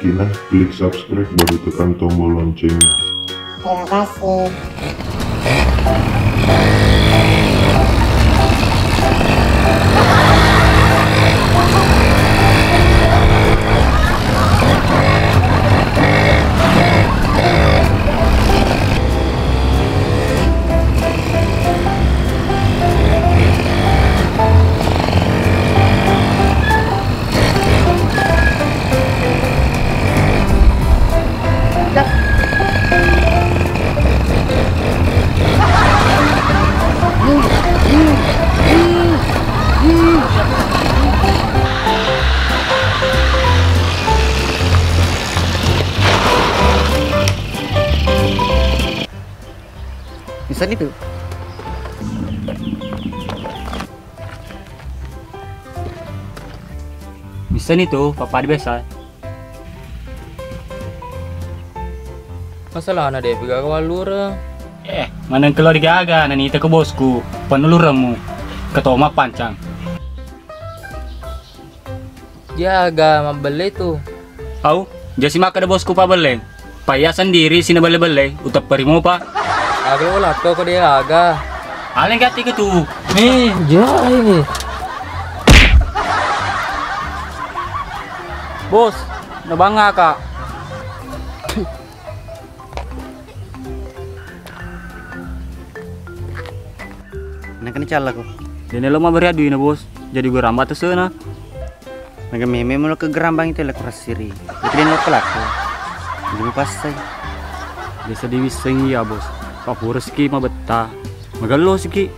Kina, klik subscribe baru tekan tombol loncengnya. Terima kasih. Bisa itu. Bisa nih tuh, papa di biasa. Masalah ada deh pegang walur. Mana yang keluar digaga, nani itu ke bosku. Peneluramu, ketua pancang. Jaga membeli tuh. Au, jasi maka ada bosku pa beleng. Paya sendiri sini bale-bale, utap perimu pa. Agak ulah kau dia agak. Aleng gati ke tuh. Jai. Bos, nabanga kak. Nak ni cala ko. Dene lo mah beriadu na bos. Jadi gue rambat tuh sana. Naga meme mo ke gerambang itu lah kurasiri. Itu dia lo pelaku. Jadi pasai. Desa diwiseng ya bos. Papu rezeki mah betah. Magalo siki.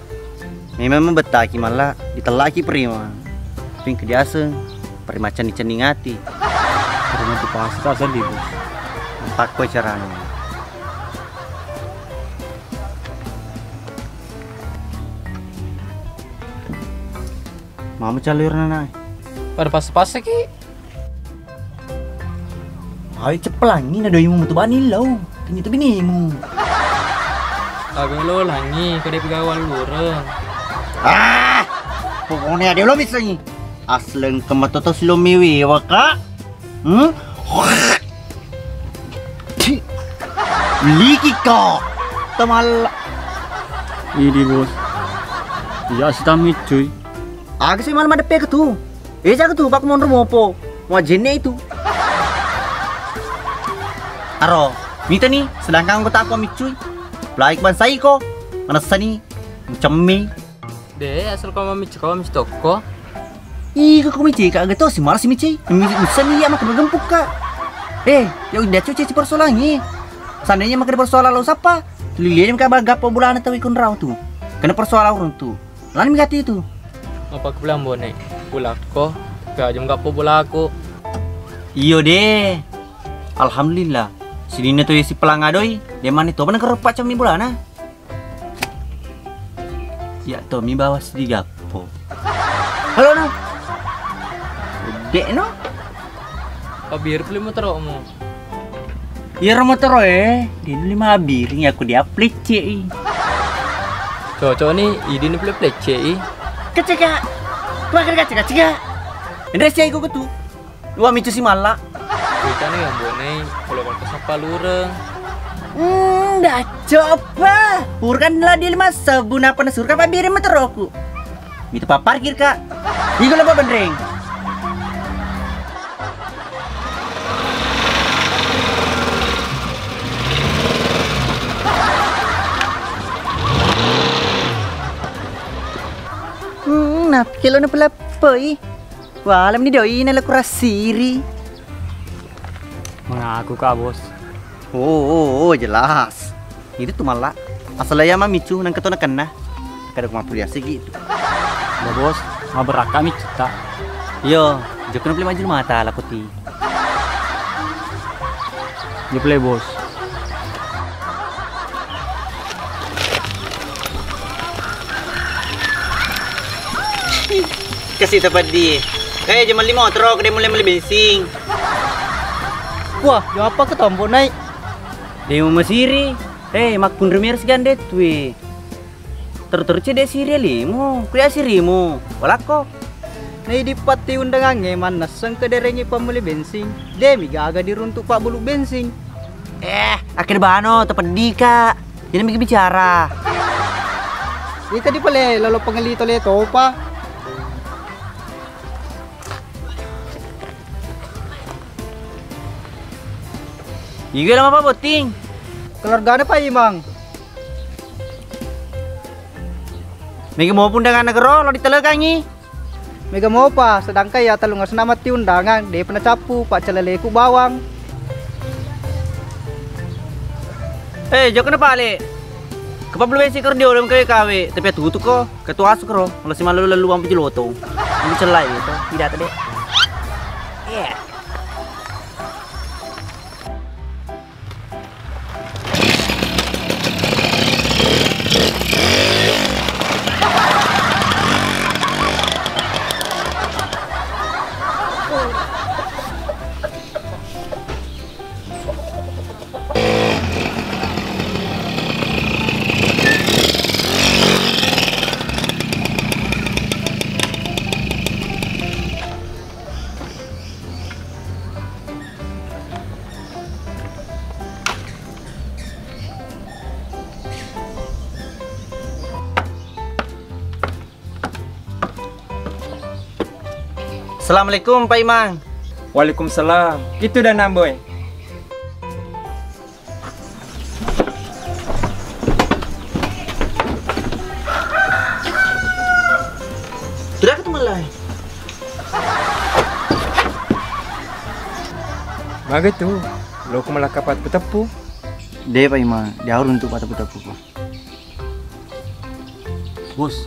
Meme mo betaki malah ditelaki prima. Ping kediasa. Prima cani-cani ngati. Karena tuh pasta sedih bos. Empat ko caranya. Mama calur nana. Pada pas-pas ki. Ay cepelangi na doy mo mutubani law. Kini tu bini mo. Agak lo langi kau dia pegang walur. Ah! Pokoknya dia lo misalnya. Aslen kematotos lo miwi waka. Liki ka. Tamal. Ini bos. Ya stamit cuy. Aga sih malam ada pek tuh. Jaga tuh pak mau po. Mau jene itu. Aro, mita nih sedangkan aku tak komik cuy. Laik bansai ko. Mana sani cemmi. Deh asal kau mami cakap mami toko. Ih, kau mici kak gitu sih malas mici. Bisa nih ya makan gempuk kak. Ya udah cuci persoalannya. Seandainya makan persoalan lo siapa? Lilian kabar gapo bulan atau ikun raw tuh. Kena persoalan orang tuh. Lain mengati itu. Apa aku bilang bonek? Bulat ko. Gak jam gapo bola aku. Iyo deh. Alhamdulillah. Sini tuh si pelangadoi. Dia mana itu? Apa nak kerupak cami bulana? Ya tuh mi bawa sedih gapo. Halo no. Dek no. Biar beli motor kamu. Ya motor di 5 biring aku dia plece. Cocok nih, ini beli plece. Kecega. Keluar kecega. Ini sih aku tuh. Dua micu si malak. Kita nih yang bonek. Kalau kau kesapa lureng. Dah coba. Purkanlah di 5 sabun apa nasurkan pak biring motor aku. Itu pak parkir kak. Iku lepas bendring. Kilo na pala poy. Walam ni doi na kurasiri. Mengaku kak bos. Oh, jelas. Itu tuh malah asal ya mamicu nang ketona kena. Kada kuma puliasi gitu. Ya bos, mah berakami cita. Yo, joko na beli maju mata lakuti. Dia play bos. Kasih tempat di. Jaman 5 truk dia mulai bensin. Wah, yo apa ke tombol naik? Dia mau masiri. Makpun remir segan deh tuh. Terus deh siri limu, kuya sirimu. Walako. Nei dipati undangannya mana sang kederengi pembeli bensin. Demi gaga diruntuk pak bulu bensin. Akhir bano tepedi kak. Jadi mikir bicara. Ita di pale lalu pengelito leto pa. Iya lama apa boting? Keluarga pa imang. Mega mau undangan negara lo ditelekangi. Mega mau pa sedangkan ya talungas nama ti undangan dia pernah capu pak celeleku bawang. Jauh kenapa ale? Kapablu si kerja orang kayak kawe, tapi tuh kok ketua asuk ro, kalau si malu lalu ambil jeloto, ini celai gitu, tidak tadi. Assalamualaikum Pak Imang. Waalaikumsalam. Gitu dah boy. Sudah ketemu lagi. Baga tuh. Lo ko malah kapat petapu. Deh Pak Imang, dia harus untuk patapu-tapu. Bos,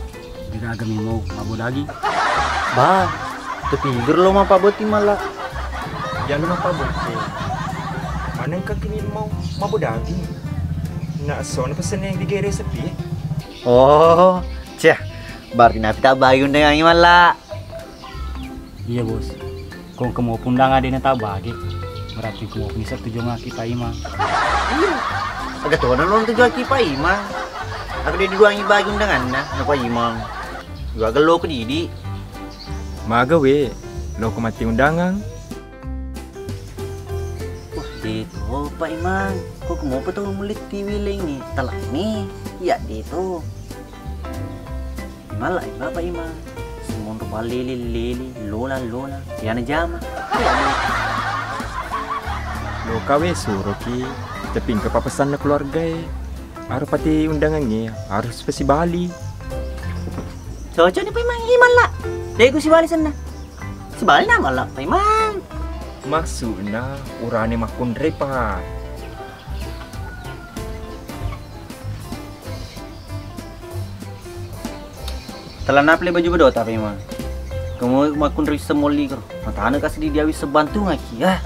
jika agak mau mabuk lagi. Bah, terpikir lo mah Pak Boti malah. Jangan apa boti. Mana kini mau mabuk daging. Nak son pesen yang digere sepi. Oh, cah. Berarti nabi tak bagi undangan malah. Iya bos. Kung kamu pundangan din tak bagi. Berarti kamu bisa tujuh ngaki Pak Imang. Iya. Agak tuh orang tujuh aki Pak Imang. Aku dia diduangi bagi undangan nah, Pak Imang. Gua agak lo ke Didi. Maga we. Lo ko mati undangan. Wah, itu Pak Imang. Kok mau betul mulit tiwiling nih? Telah nih. Ya itu. Malah Pak Imang. Semua rupa lili, lola. Yana jama. Ya nih. Lo kawe suruh ki. Tapi kepapesan na keluarga harus pati undangannya. Harus pasti Bali. Cocok nih Pak Imang. Gimana lah? Dek si Bali sana. Si Bali nama lah Pak Imang. Maksudnya urane makun repa. Telah napli baju bedota Pak Imang. Kamu makun ri semoli kro. Matane kasih di diawi sebantu ngaki ya.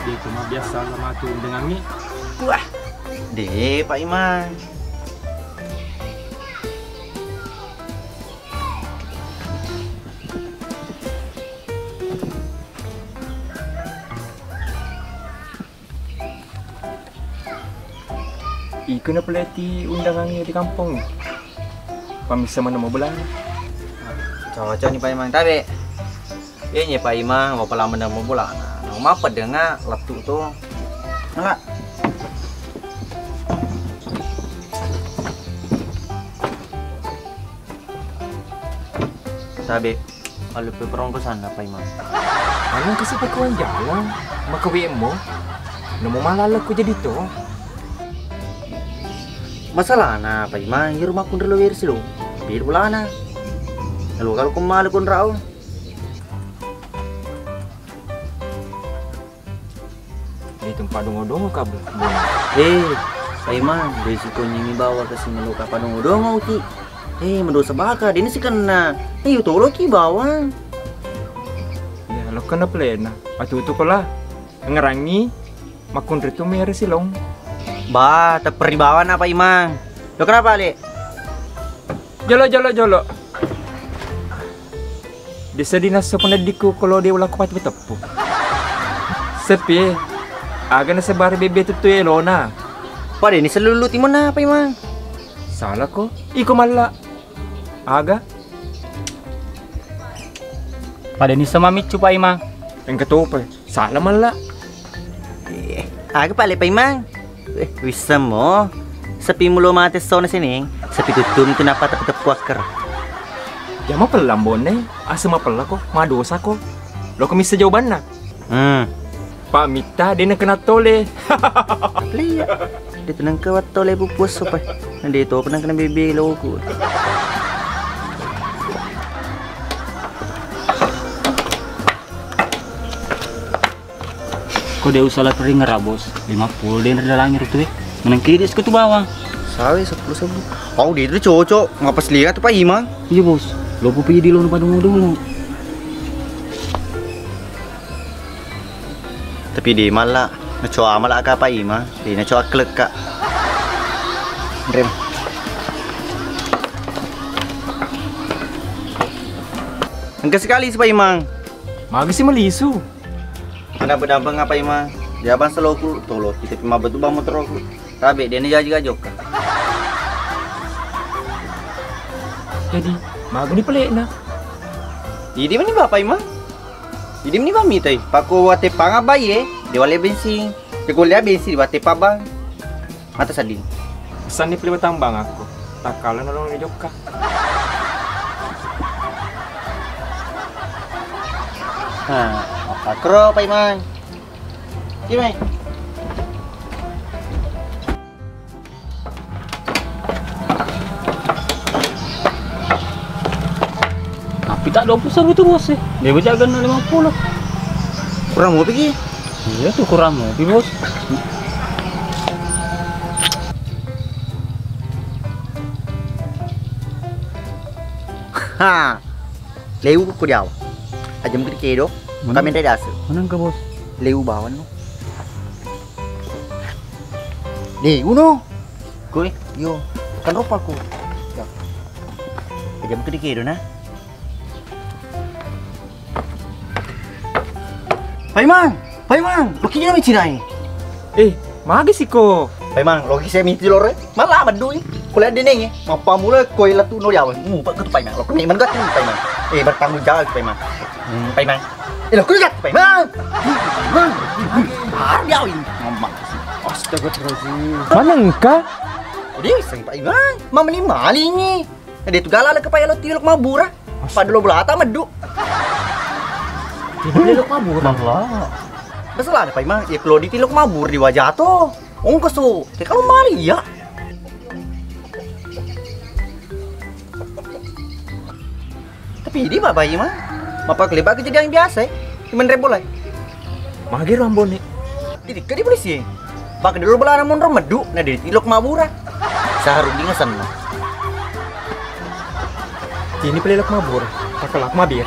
Dia cuma biasa sama tu undangannya. Wah. Dek Pak Imang. Iko na peleti undangannya di kampung. Pamisa mana mau belah. Cocok nih Pak Imang tapi. Iya Pak Imang mau pala mendang mau bola. Nah, mau apa dengar laptop tuh. Enggak. Sabi, kalau peperong ke sana Pak Imang. Mana kasih pakuan jalan, maka WM-mu. Nemu malah aku jadi tuh. Masalah na Pak Imang, rumah kun relo versi lo. Bir bulana. Lalu kalau kemana kun rao. Di tempat dongo-dongo kabel. Pak Imang, resikonya ini bawa ke sini lo kapan dongo ki. Mendosa bakal, ini sih kena. Tolo ki bawang. Ya, lo kena plena. Atu itu kolah. Ngerangi makun itu mere silong. Bah, terperibawan apa Imang? Lo kenapa, Le? Jolo. Desa dinas pendidiku kalau dia ulah kuat betepu. Sepi. Aga na sebar bebe tutu elona. Pada ini selulu timon na apa Imang? Salah ko. Iko mala. Aga. Pada ni sama micu Pak Imang. Yang ketua salah malah. Aku balik Pak Imang. Bisa mo. Sepi mulu mati sona sini. Sepi tutum tu napa tepuk kuaker. Ya mah pelam bone. Asa mah pelah ko. Mah dosa ko. Lo kemisa jawaban na. Pak Mita dia nak kena tole. Lihat. Dia tenang ke watole pupus supaya. Nanti itu pernah kena bebe lo ku. Kau dia usah lah ringar bos. 50 dia ada langir tu Menang kiri ke tu bawang. Sawi 10.000. Oh dia tu cocok. Ngapas lihat tu Pak Imang. Iya bos. Lo pupi di lo pada dulu. Tapi dia malah ngecoa malah ka Pak Imang. Dia ngecoa klek kak. Rem. Engke sekali si Pak Imang. Magi si melisu. Mana berdamping apa Imang? Dia abang seloku tolot kita pima betul bang motor aku. Tabe dia ni jaga jok. Jadi, magi ni pelik na. Ini mana bapak Imang? Ini mana bami tay? Paku wate pang abai dia wale bensin. Dia kuliah bensin di wate pabang. Mata sading. Pesan ni pelih tambang aku. Tak kalah nolong ni joka. Akro Pak Imang. Gimana? Tapi tak 20 itu bos Dia berjaga 50. Kurang mau pergi? Iya tuh kurang mau bos. Leu ku dia. Aja mungkin kedo. Kami ada asa. Mana ke bos? Leu bawan no. Leu no. Koi, yo. Kan rupa ku. Ya. Aja mungkin kedo na. Pak Imang, loki jangan mencintai. Magi si ko. Pak Imang, loki saya minti lor. Malah bandui. Kuliah deneng Mapa mula koi latu no yawan. Pak ketu Pak Imang. Loki ni man gat Pak Imang. Bertanggung jawab Pak Imang. Pak Imang. Loki gat Pak Imang. Har yaw ini. Ngomong. Astagfirullahaladzim. Mana engkau? Dia sang Pak Imang. Mama ni mali ni. Dia tu galak ke payah lo tilok mabura. Pada lo belata medu. Tilok mabur. Malah. Masalah Pak Imang, ya kalau ditilok mabur di wajah tu. Ongkos tu. Kalau mali ya. Tapi di Pak Imang. Mapa kelebat kejadian biasa. Cuman rebol lah. Magi rambon ni. Titik ke di polisi. Pak dulu belah namun medu. Nah di tilok mabura. Seharusnya ngasan mah. Ini pelelak mabur. Tak kelak mabir.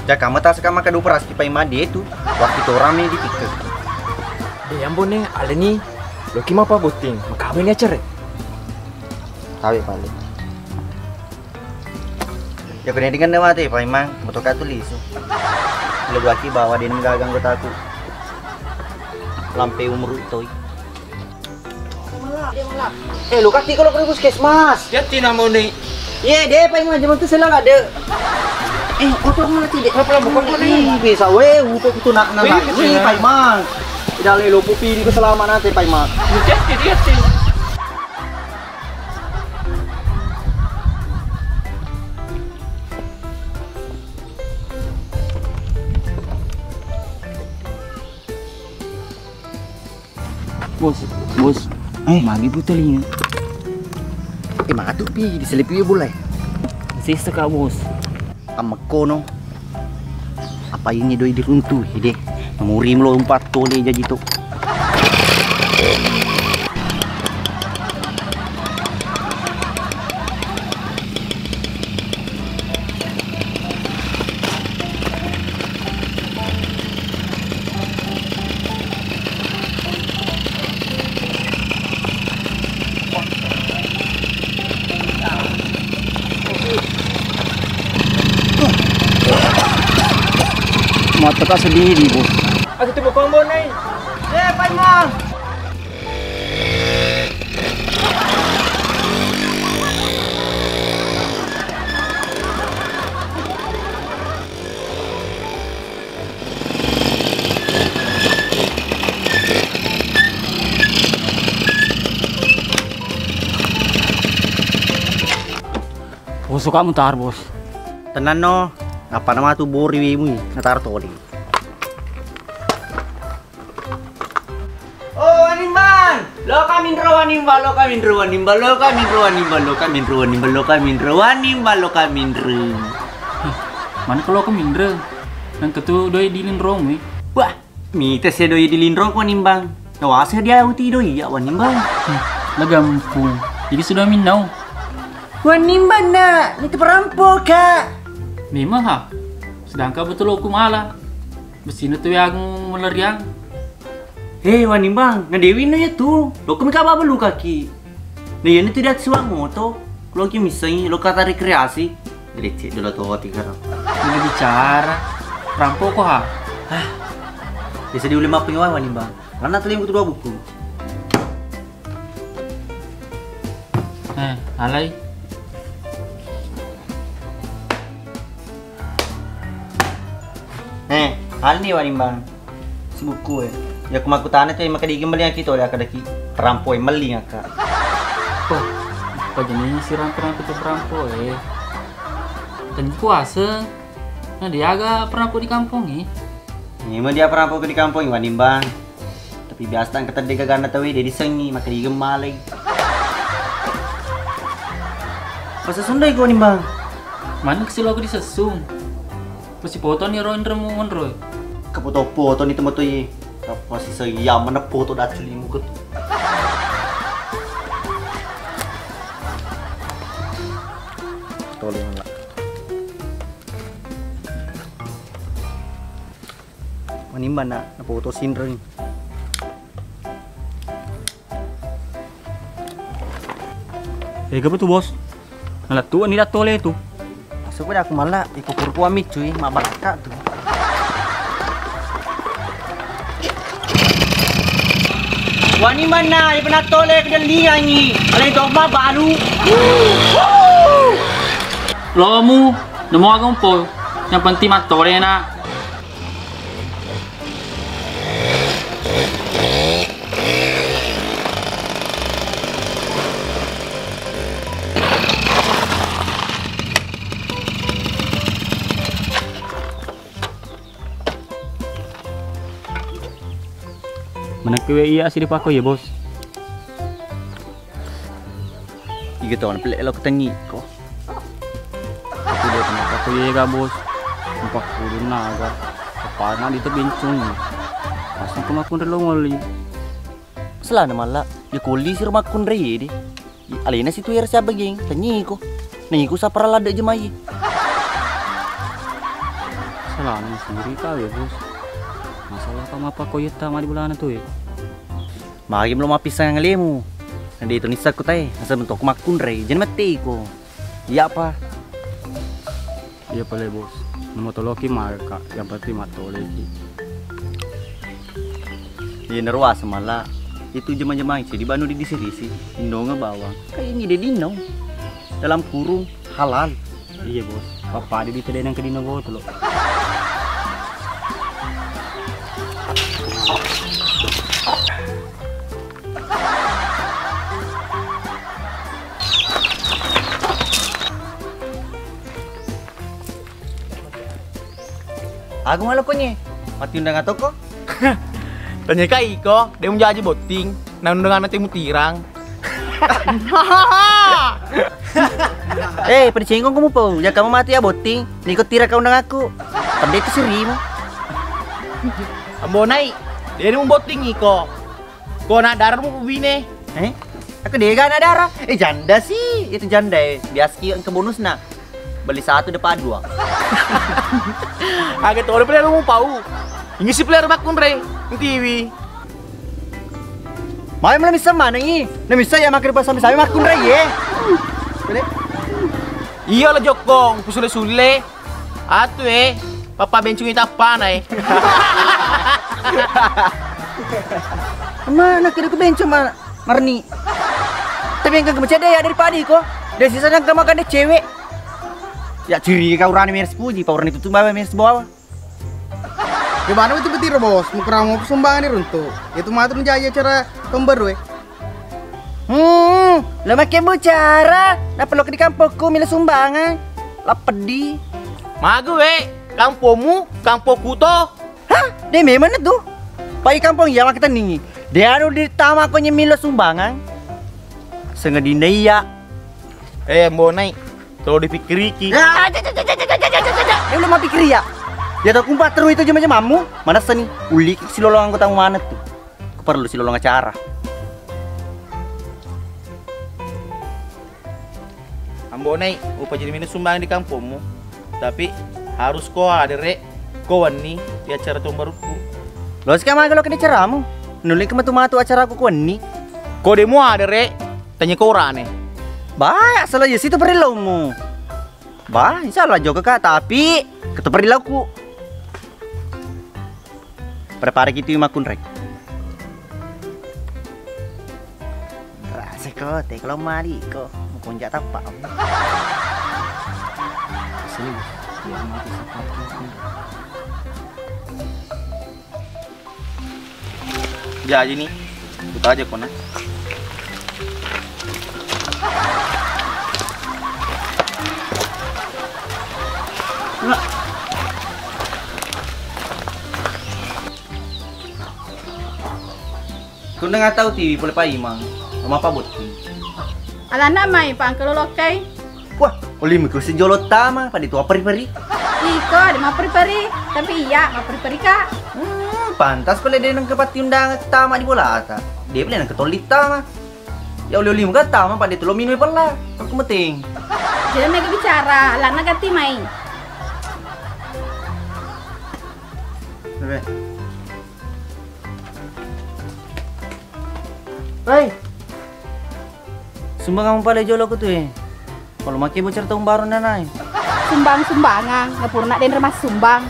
Jaka mata sekama kadu peras ki Pak Imang dia tu. Waktu itu rame di tikek. Dia ambon ni ada ni. Loki mah apa boting. Makawin ya ceret. Tahu paling. Ya kena dengan nama tu Pak Imang. Motor katu lisu. Lebih lagi bawa dia menggagang kota aku. Lampe umur toy. Lu kasih kalau pergi puskesmas. Jati nama ni. Iya deh Pak Imang jam tu selang ada. Motor mana tidak? Apa bukan ni? Bisa weh, upuk itu nak ni Pak Imang. Tidak lelo pupi di keselamatan nanti Pak Imang. Jati. Bos. Magi putelinga. Mana tu pi diselipi boleh. Sisa kak bos. Amakono. Apa ini doi diruntuh ide. Memurim lo 4 tole jadi tu. Mata tak sendiri bos. Aku tu berpambon ni. Pak Imang. Bos suka mutar bos. Tenan no. Apa nama tu bori mu natar toli. Oh animan, lo kami rawan nimbal, lo kami rawan nimbal, lo kami rawan nimbal, lo kami rawan nimbal, lo kami rawan nimbal, lo kami rawan. Mana kalau ke mindre? Nang ketu doi dilin rong Wah, mite se doi dilin rong ko nimbang. Nawasa dia uti doi ya wan nimbang. Lagampung. Jadi sudah minau. Wan nimbang na, itu perampok kak. Memang ha. Sedangkan betul aku malah. Besina tu yang meleriang. Hei wan nimbang, ngadewi na ya tu. Lo kami kaba belu kaki. Nah ya itu dia suang moto. Lo ki misalnya lo kata rekreasi. Jadi cek dulu tuh hati karena. Ini bicara. Rampok kok ha. Bisa diuli mapping wan nimbang. Karena tuh yang dua buku. Alay. Hal ni wan nimbang. Si buku ya kemakutan itu yang makadigim mali yang kita oleh akadaki perampok mali nga ka. Oh, apa jenis si rampok itu perampok Dan puasa. Nah dia agak perampok di kampung Ini mah dia perampok di kampung wan nimbang. Tapi biasa ang katad gagana tawi dia disengi makadigim malay. Masa sunday ko nimbang. Mana kesilo aku disesung. Masih foto ni Roy Ndremo Roy. Kapoto-poto ni temo to Apa si saya mana foto dah celimu ke tu. Tolong lah. Manimba na foto sinring. Apa tu bos? Nalat tu ni dah tole tu. Supaya aku malah ikut kurku amit cuy, mabalaka tu. Wani mana? Dia pernah toleh ke dia ni. Alai dogma baru. Lo mu, nemu agak po. Yang penting mat tole na. Mana kewe iya sih dipakai ya bos? Tiga tahun pelak lo ketangi ko. Aku dia kenapa aku iya ga bos? Nampak kurun naga. Kepala di terbincun. Pasti kemakun relo ngoli. Selana malah ya kuli sir makun rei di. Alina situ ya siapa geng? Tanyi ko. Nanyi ko sa para lada jemai. Selana sendiri kau ya bos. Masalah kamu apa kau yeta mari bulan tu Magi belum mapisang ng lemu. Nanti itu nisa ko tayo. Nasa bentuk makun rei. Jangan mati ko. Iya apa? Iya pala bos. Namo toloki marka. Yang penting matole ki. Iya naruwa semala. Itu jema-jema di banu di disirisi. Indo nga bawang. Kayak ini dia dino. Dalam kurung halal. Iya bos. Papa di tadi yang kedino go tuh. Aku malu ko niya. Mati undang ato ko. Tanya ka iko, dia mau jadi boting, nang dengan nanti mutirang. Pencingkong kamu po. Ya kamu mati ya boting. Nikot tira ka undang aku. Pandai itu seri mo. Ambonai, dia mau boting iko. Kau nak darah mau bine? Aku dega na darah. Janda sih. Itu janda Biaski ang kebonus na. Beli satu dapat dua. Agak tahu player mau pau. Ini si player makun re, TV. Mau malam bisa mana ni? Namisa ya makin pas sampai makun re ye. Iya lah Jokong, pusule-sule. Atu papa bencungin apa nai? Mana kira ke bencong Marni? Tapi yang kagak ada ya daripada kok. Dari sisa yang makan deh cewek. Ya ciri kau rani meres puji, pauran itu tuh bawa meres bawa. Gimana itu betul bos? Mukerang mau sumbangan runtuh. Itu mah tuh jaya cara kembar we. Lo makin bicara. Dah perlu ke di kampungku milih sumbangan. Lah pedih. Magu kampungmu, kampungku toh. Hah? Dia mana tuh? Pai kampung ya kita nih. Dia anu di tama ko milih sumbangan. Sengaja dinaya. Mbonai. Kalau dipikir iki. Dia belum mau pikir ya. Dia tahu kumpat terus itu macam mamu. Mana seni? Uli si lolong anggota mana tuh? Aku perlu si lolong acara. Ambonai, upah jadi minus sumbangan di kampungmu. Tapi harus kau ada kau wani di acara tahun baruku. Lo sekarang kalau kena caramu, nulis ke matu acara aku wani. Kau demo ada tanya kau orang nih. Baik, salah ya situ perilakumu. Baik, salah juga kak, tapi kata perilaku. Prepare gitu makun rek. Rasa kok, kalau mari kok, mau konjak tapak. Sini, biar mati sepatu. Jadi nih, buka aja kona. Kau nggak tahu TV boleh pak Imang, sama apa buat? Alana mai pang kelolokai. Wah, oleh mikro sejolot tama, pada itu apa peri? Iko ada mau peri-peri, tapi iya mau peri-peri kak. Pantas kalau dia nang kepati undang tama di bola ata. Dia boleh nang ketolit tama. Ya oleh muka tama pada itu lo minum pala. Aku meting. Jadi mereka bicara, Alana ganti mai. Hei, sumbang kamu pada jolo aku tuh Kalau maki bocor tahun baru nanai. Sumbang-sumbangan, ngapur nak den remas sumbang.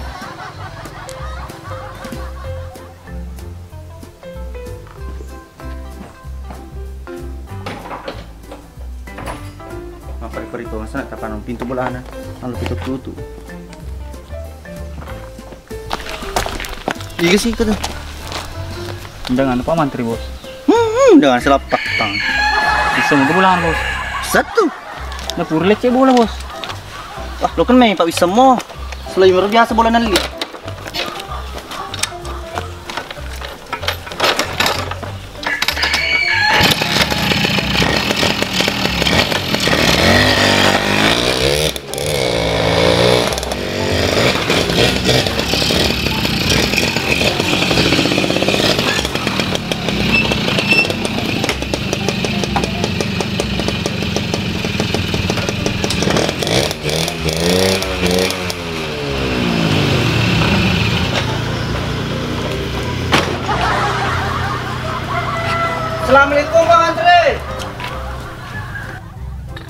Apa itu sana tapan pintu bolana, lalu pintu tutup. Iya sih itu. Undangan apa mantri bos? Dengan selapak tang. Bisa mau bulan bos. Satu. Nah pur leceh bola bos. Wah, lo kan main Pak bisa mo. Selain baru biasa bola nanti. Assalamualaikum Bang Andre.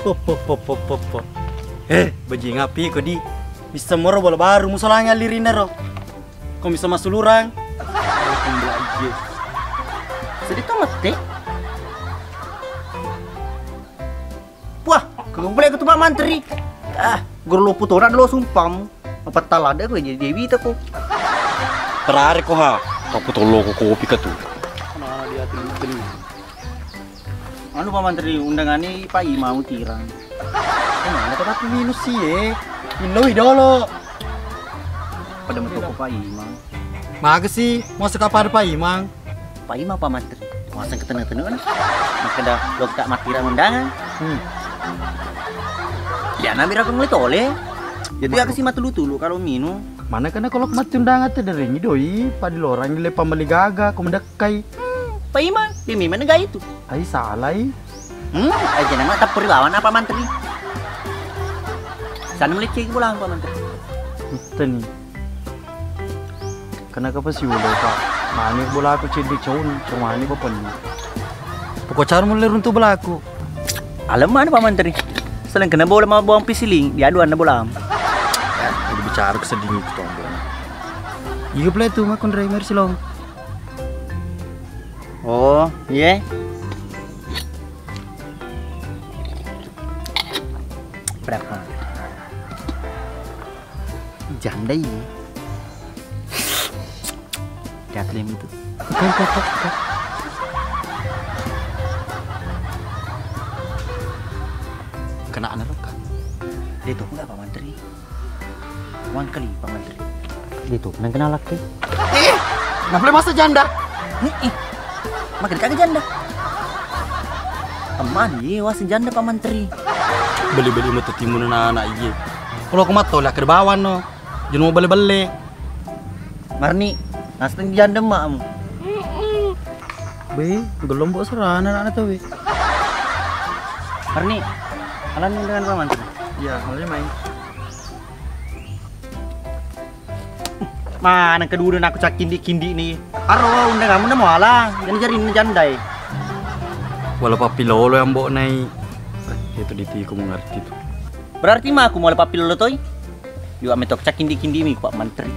Pop. Bajing api kau di. Bisa moro bola baru musolanya lirina ro. Kau bisa masuk lurang. Sedih tomat deh. Wah, kau boleh ke Pak Mantri. Guru lo putora dulu sumpam. Apa talada gue jadi dewi tako. Terare ko ha. Kau tolo ko kopi ka tu. Anu Pak Mantri undangannya Pak Imam tirang. Mana tapi minus sih Minoi dolo. Pada mentok Pak Imam. Maga sih, mau sekapar Pak Imang. Pak Imam Pak Mantri. Masa ketemu-temu kan? Maka dah lo tak matiran undangan. Ya nabi rakam mulai tole. Jadi aku sih matulu-tulu kalau minum. Mana kena kalau mati undangan teh dari ini doi, pada lorang gile pambali gaga, kau mendekai. Pak Imam, dia memang negara itu. Ay salah Aja nama tak perlawan apa Mantri. Sana mulai cek pulang Pak Mantri. Itu nih. Kenapa sih udah Pak? Mana bola aku cedek cowon, cuma ini apa nih? Pokok cara mulai runtuh bola aku. Alam mana Pak Mantri? Selain kena bola mau buang pisiling, diaduan na bola. Udah bicara kesedih itu tombol. Iya pula itu mah kon driver silong. Oh, iya. Berapa? Janda ini. Katlem itu. Bukan. kena kan. Dia tuh enggak Pak Menteri. Wan kali Pak Menteri. Dia tuh nang kenal laki. Nggak boleh masa janda. Makin kagak janda. Aman ye was janda Pak Menteri. Beli-beli mau timun anak iya. Kalau aku matol lah ke bawah no. Jangan mau beli-beli. Marni, nasib janda mak. Be, gelombok serana anak tuh be. Marni, alan dengan Pak Menteri. Iya, mulai main. Mana kedua aku cak kindi nih. Aro undang kamu mau alah, jangan jarin jandai. Walau papi lolo yang bawa naik. Itu aku mengerti tuh. Berarti mah aku mau papi lolo toy. Juga metok cak kindi mi Pak Menteri.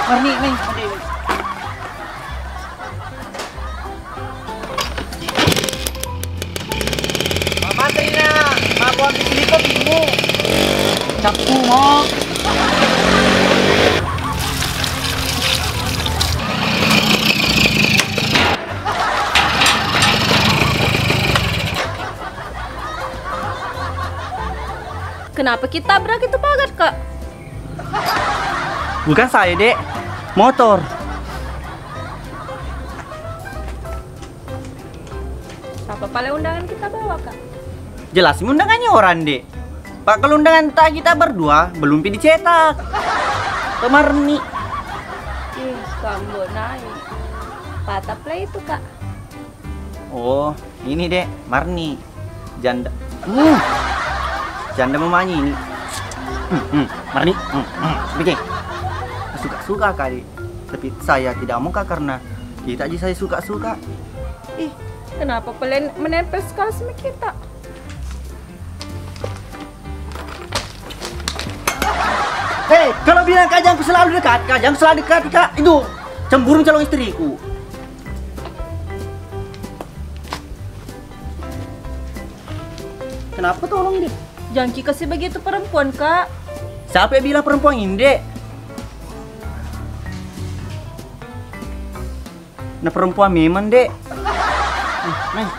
Marni, nih. Pak Menteri nah, mau ambil sini kok bingung. Cakku mau. Kenapa kita berak itu pagar, Kak? Bukan saya, Dek. Motor. Apa paling undangan kita bawa, Kak? Jelasin undangannya orang, Dek. Pak, kalau undangan kita berdua belum dicetak. Kemarin nih. Ih, kamu naik. Patah play itu, Kak. Oh, ini, Dek. Marni. Janda. Janda mamanya ini. Marni. Oke. Suka-suka kali. Tapi saya tidak mau Kak karena kita aja saya suka-suka. Ih, kenapa kalian menempel sekali sama kita? Hei, kalau bilang Kak jangan selalu dekat, Kak jangan selalu dekat, Kak. Itu cemburu calon istriku. Kenapa tolong dia? Jangan kasih begitu perempuan, Kak. Siapa yang bilang perempuan ini, Dek? Nah perempuan memang, Dek. Nih.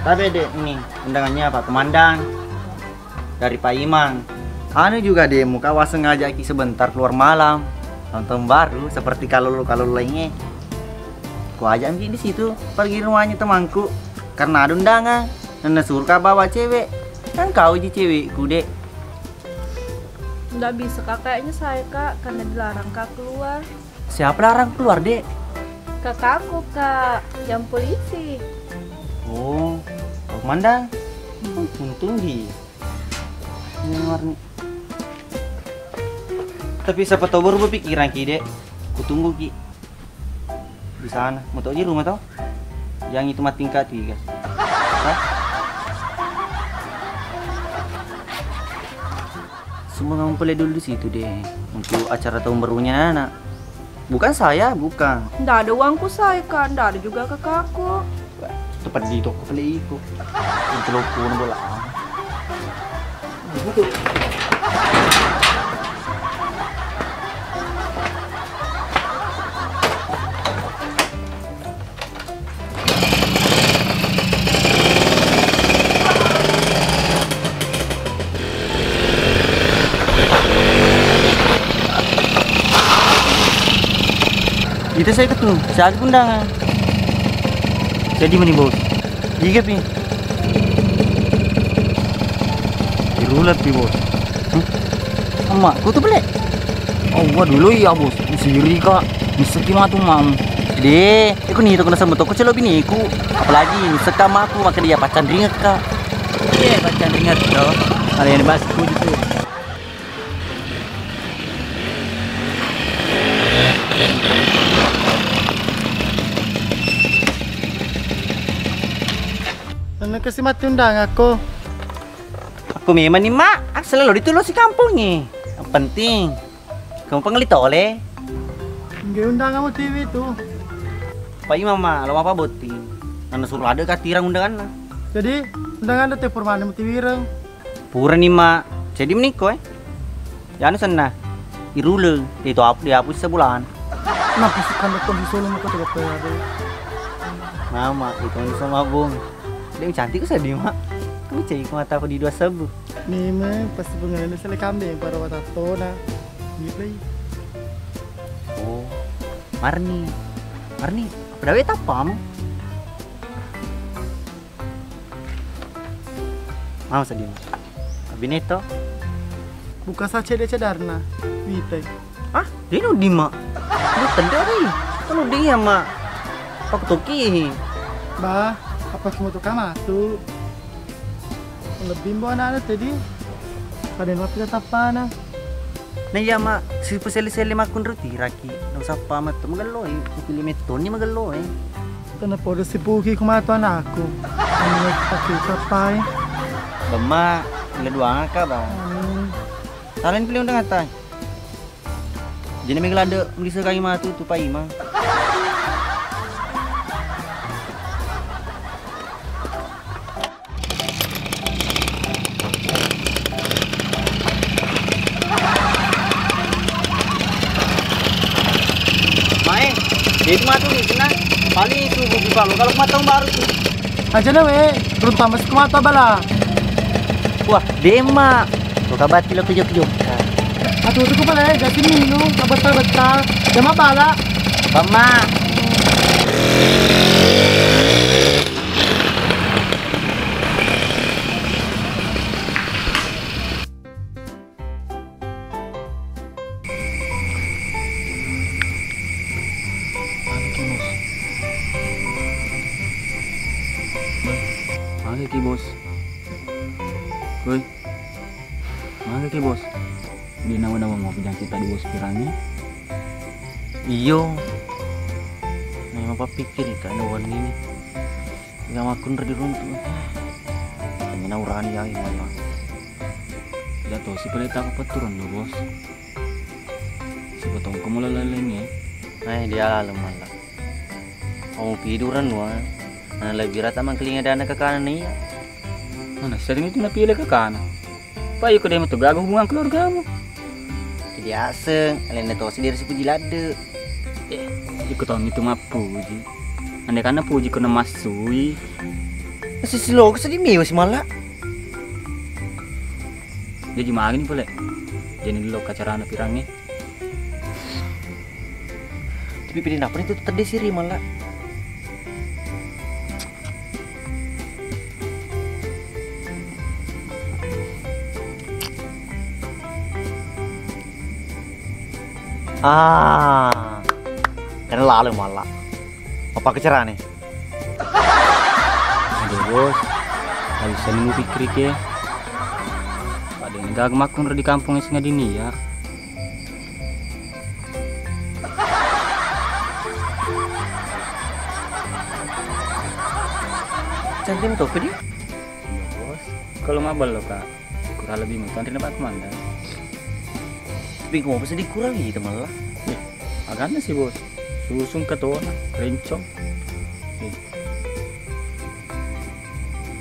Tapi, Dek, ini undangannya Pak Komandan dari Pak Imang. Anu juga deh, muka was sengaja sebentar keluar malam nonton baru seperti kalau lainnya. Ku ajak di situ pergi rumahnya temanku karena ada undangan. Nana suruh kak bawa cewek. Kan kau aja cewekku, Dek. Nggak bisa kakaknya saya, Kak, karena dilarang Kak keluar. Siapa larang keluar, Dek? Kakakku, Kak, yang polisi. Oh, Pak Komandan. Untung di ini warna. Tapi siapa tahu baru berpikiran Ki, Dek. Ku tunggu Ki. Di sana. Mau tahu di rumah tau? Yang itu mah tingkat 3. Semua ngumpulnya dulu di situ deh untuk acara tahun barunya anak. Bukan saya, bukan. Nggak ada uangku saya, Kak. Nggak ada juga kakakku. Tepat di toko peliku. Untuk lopun bola. Itu saya ketemu, saya undangan. Jadi mana bos? Iya pi. Dirulat pi bos. Emak, kau tuh beli? Oh gua dulu ya bos, sendiri kak. Misaki mah tuh mam. Deh, aku nih tuh kena sama toko celo bini aku. Apalagi misek sama aku maka dia pacan ringet kak. Iya pacan ringet loh. Ada yang bahas aku gitu. Kasih mati undang aku. Aku memang nih mak, selalu ditulus si kampung nih. Yang penting, kamu pengelit oleh. Enggak undang kamu TV itu. Pak Imam mah, lo apa boti? Nana suruh ada katirang undangan lah. Jadi undangan ada permana TV reng. Pura nih mak, jadi meniko Ya anu sana, irule, itu apa dihapus sebulan. Kenapa suka nonton di Solo mau coba ada? Mama, itu sama bung. Dia cantik ke sedih mak. Kami cai kau mata aku di 2 sebu. Memang pasti pengen sele kambing para watatona. Gitu. Oh, Marni. Apa dawe tapam? Mau sedih. Kabineto. Buka saja dia cedarna. Wite. Ah, dia nu di mak. Lu tenda nih. Kan udah ya mak. Pak toki. Bah, apa kamu tuh masuk? Lebih mbak anak tadi. Kadang waktu kita tapana. Nah ya mak, si peseli-seli makun roti raki. Nang sapa mat magalo eh. Pilih meton ni magalo eh. Kenapa udah si Puki kumato anakku? Kamu pakai kapai? Bama, ila dua ka ba. Salen pilih undang atai. Jadi mengelada bisa kaki matu tu pai mah. Mai, itu matu ni kena. Paling itu buku kalau matang baru tu. Aja na we, belum tambah kumato bala. Wah, dema. Kau kabati lo kejok-kejok. Atuh ko pala, gatin minum, abata-bata. Jama bala. Bama. Mana ki bos? Woi. Mana ki bos? Di nawa-nawa mau pinjam kita di bos pirangnya. Iyo. Nah, apa pikir kan awan ini? Yang makun di runtuh. Hanya urani ya malah. Tidak tahu si pelita apa turun lo bos. Si potong kamu lalaleng ya. Nah, dia lalu malah. Kamu tiduran wah. Nah, lebih rata mangkelinga dana ke kanan nih. Mana sering itu napilih ke kanan. Payo ko demo to gago hubungan keluargamu. Jadi aseng, alin itu sendiri si puji lade. Ikut tahun itu mah puji. Andai karena puji kena masui. Si silo kesedih mie si malah. Jadi mangin boleh. Jadi dulu kacarana pirangnya. Tapi pilih apa itu terdesiri malah. Karena lalu malah. Apa kecerahan nih? Aduh bos, gak bisa nunggu pikir ya. Pada yang gak makun di kampung yang dini ya. Cantik tuh pedih. Iya bos, kalau mabal lo kak, kurang lebih mau antri dapat kemana? Tapi kau mau sedih kurang gitu malah. Agaknya sih bos, susung ke tuan, rencong.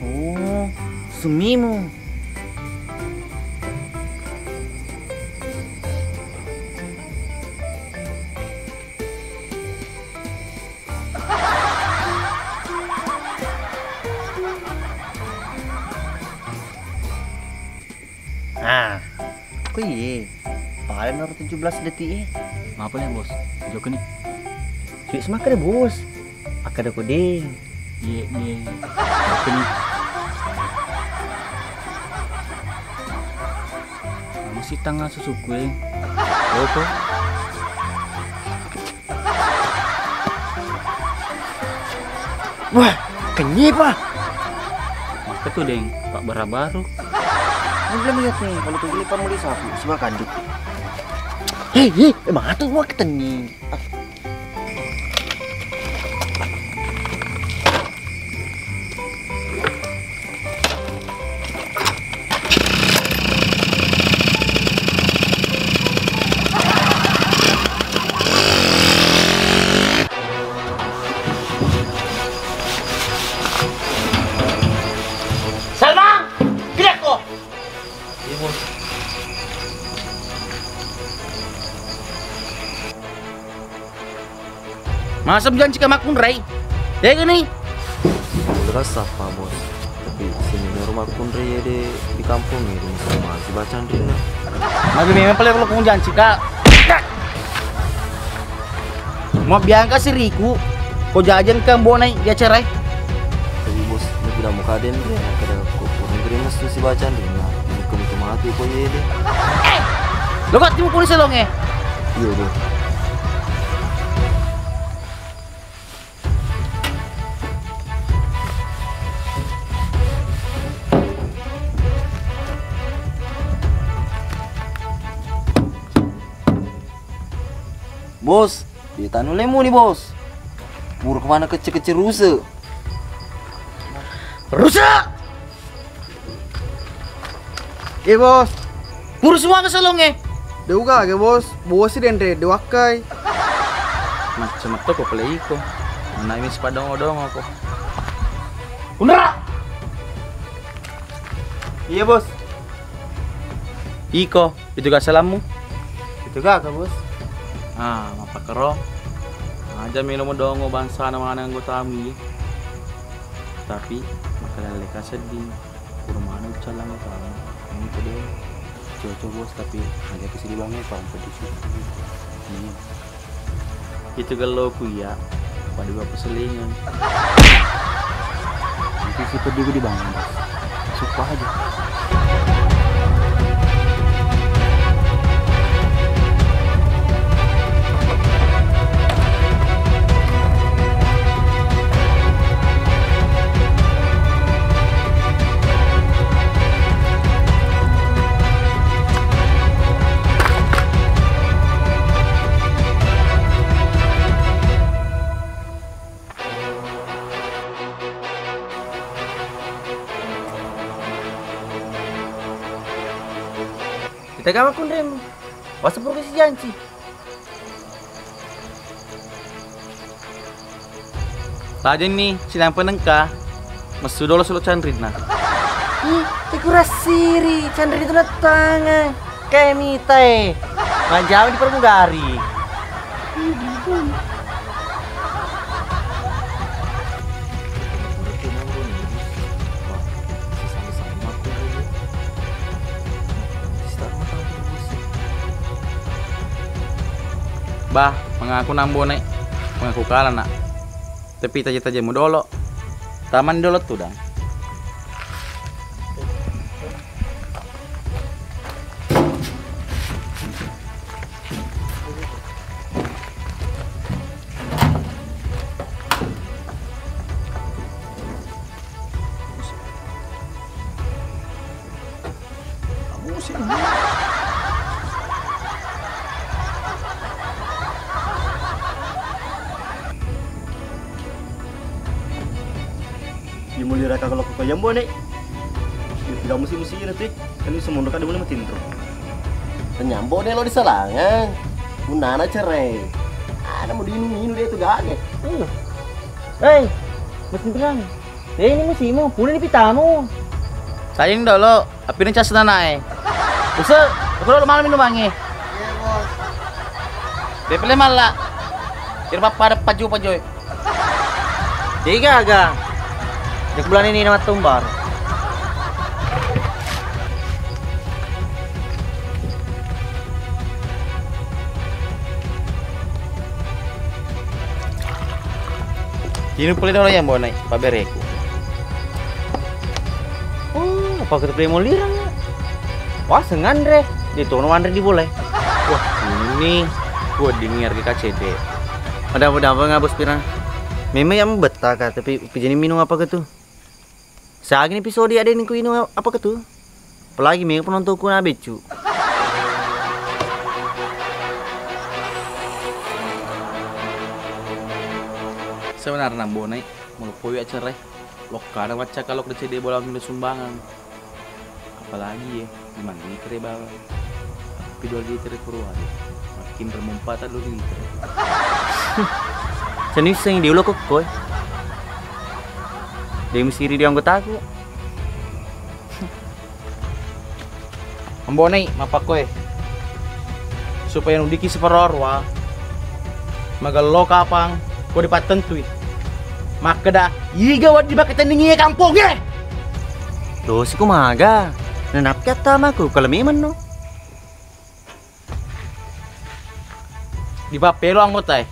Oh, sumimu. Ah, kok iya? Paling baru 17 detik. Apa ya bos? Joko nih. Sih semakin deh bos. Ada koding. Iya. Joko nih. Kamu sih tanggal susu gue. Apa? Wah, kenyip ah. Maka tuh deng, Pak Bara baru. Ini belum lihat nih, kalau tuh gilipan mulai sapi, semua kanduk. Hei, emang atuh gua keteni. Salma! Gerak ko! Masa bilang jika makun rai? Ya gini. Rasa apa bos? Tapi senior makun re di kampung ini sama si bacaan rina. Magi memang paling kalau kung janji kak. Mau biangka si Riku, kau jajan ke bonai dia cerai. Tapi bos, lebih dah muka den re, kada kau pun gerimas tu si bacaan rina. Muka mati kau ye deh. Lo kok timu kulis selong eh? Iya bos. Bos, dia tanu lemu nih bos. Buru kemana kecil-kecil rusa? Rusak! bos, Buru semua ke selong eh? deuga bos, bawa si dendre dewakai. Macam itu kok pelai ko. Mana ini sepadong-odong aku. Undra! Iya bos. Iko, itu gak salammu? Itu gak bos. Ah, mapakero. Aja minum dongo bangsa nama anggota kami. Tapi makalale ka sedih. Kurmana ucalang ka. Ini tadi cocok bos tapi agak kesini banget pak pedisi. Itu kalau ku ya pada gua peselingan. Nanti si pedih di bangun bos. Suka aja. Kita gak makun rem. Wasa progresi janji. Tadi nih sidang penengka. Mesu dolo solo Chandrina. Tikuras siri, Chandri itu tangan. Kayak mita Manjau di permugari. Bah, mengaku nambo naik, mengaku kalah nak. Tapi taja mu dolo, taman dolo tuh dah. Dimulai raka kalau kau yang bonek, tidak musim nanti, kan ini semua ada boleh matiin terus. Penyambo deh lo di Selangan, Munana cerai. Ada mau diinu dia tuh gak ada. Hei, mesin perang. Ini musimu, punya di pitamu. Sayang dolo, api ini cas naik. Usah, aku dulu malam minum angin. Iya bos. Dia pilih malah. Kira pada paju. Tiga agak. Di bulan ini nama tumbar. Ini boleh orang yang mau naik, Pak Bereku. Oh, apa kita beli mau lirang ya? Wah, sengandre. Itu no Andre di boleh. Wah, ini gua dengar ke KCD. Mudah-mudahan nggak bos pirang. Memang yang betah kak, tapi pijani minum apa gitu? Seagin episode ada yang ku minum apa gitu? Apalagi memang penontonku na becu. Sebenarnya bonai mau poyo acara lokal baca kalau kerja dia bola minum sumbangan. Apalagi ya, gimana ini kere bawah. Tapi 2 liter keluar. Makin bermempat 2 liter. Jenis yang dia kok koi. Dia mesti di anggota aku. Ambonai mapakoy. Supaya nudiki seperorwa. Magalo kapang ko di patentui. Maka dah iga wad di bakit ningi kampung eh. Dosi ku maga. Nenap kata maku kalau memang no. Di papelo anggota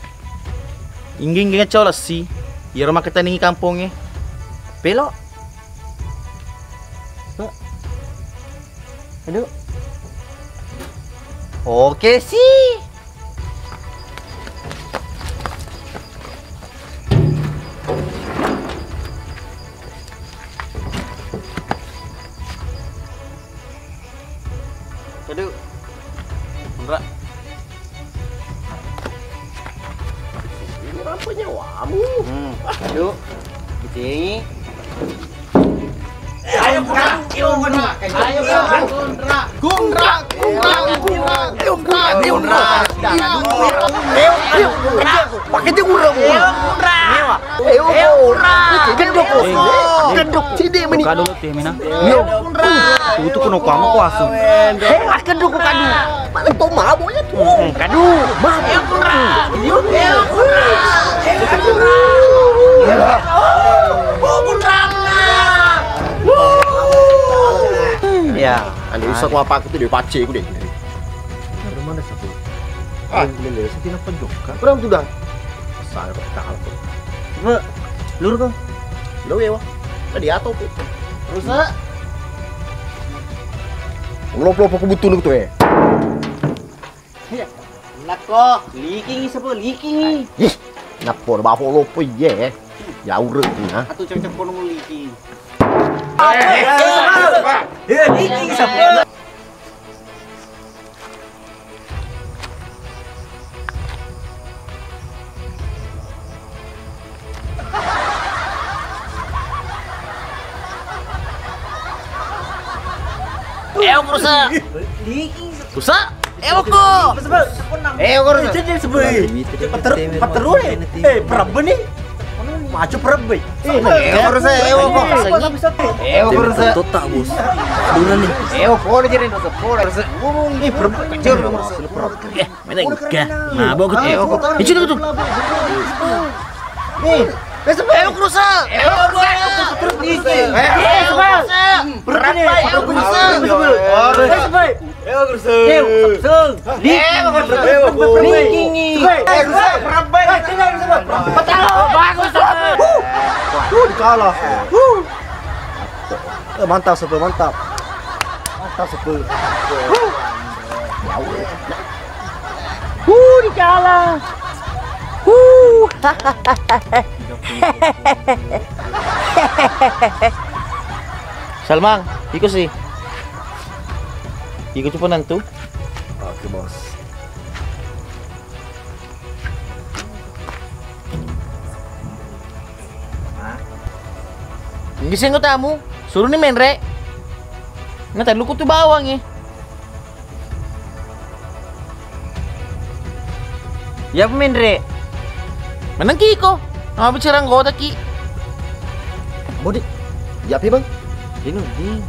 Ingging colos sih. Ya rumah kita nih kampungnya. Pelo. Aduh. Oke sih. Aduh. Enggak. Ini apa nyawamu? Aduh. Bicingi. Ayo Keduk sini meni. Buka dulu teh mina. Itu kuno kamu kuasu. Keduk kadu. Mana to maboknya tuh? Kadu. Ya, ane bisa ku apa aku tuh di pace ku deh. Dari mana satu? Lele, saya penjoka. Kurang tuh dah. Saya kok kalah tuh. Coba lur kau. Lo ya, wah. Tadi atau tuh. Rusak. Lop-lop aku butuh tuh ya. Nako, leaking siapa leaking? Ih, napor baho lopo ye. Ya urut na. Atau cek-cek kono leaking. Leaking siapa? Rusak. Rusak. Ko. Rusak. Jadi sebelah. Peterus nih. Perab nih. Maju perab. Rusak. Ko rusak. Total bos. Adunan nih. Ko jadi rusak. Ko rusak. Ini perab kecil. Mana enggak? Mabok tuh. Itu tuh. Nih. Rusak. Terus leaking. Mantap sepul, mantap. Mantap sepul. Dikalah. Salmang, ikut sih. Ikut cuma nantu. Oke, bos. Gising ko tamu. Suruh nih main rek. Nggak lu tuh bawang ya. Ya pemain re. Menang kiko. Nama bicara nggak ki. Bodi. Ya, pi bang. Ini nih.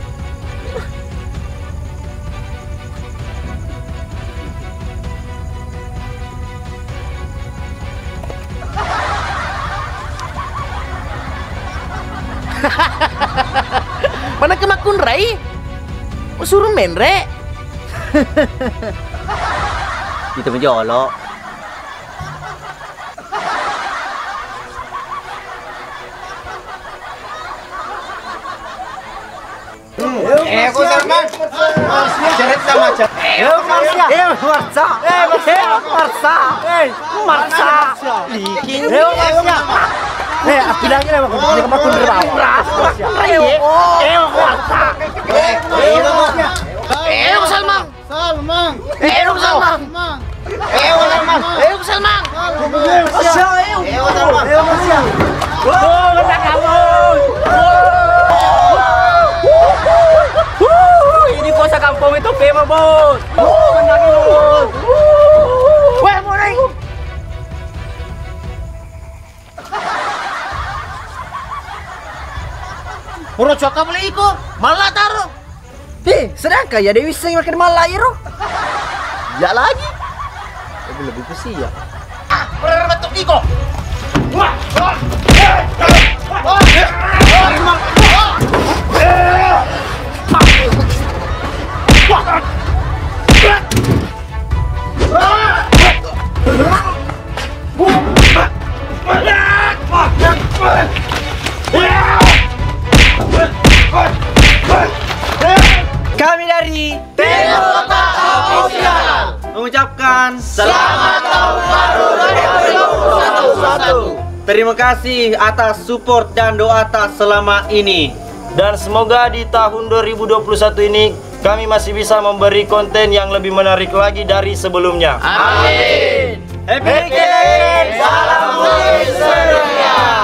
Mana kemakun rai? Suruh main re. Kita menjolok. Aku Salman. Ceret sama aja. Marsa. Leaking. Aku bilangin sama kamu punya kemakun Salmang. Ini kosa kampung itu bema bos. Menangin bos. Weh mulai. Puro coka beli iko, malah taruh. Sedangkan ya Dewi sing makin malah iro. Ya lagi. Lebih pusing ya. Berbetuk iko. dari Timur Kota Official mengucapkan Selamat Tahun Baru 2021. terima kasih atas support dan doa tak selama ini. Dan semoga di tahun 2021 ini kami masih bisa memberi konten yang lebih menarik lagi dari sebelumnya. Amin. Happy Weekend! Salam Mulia.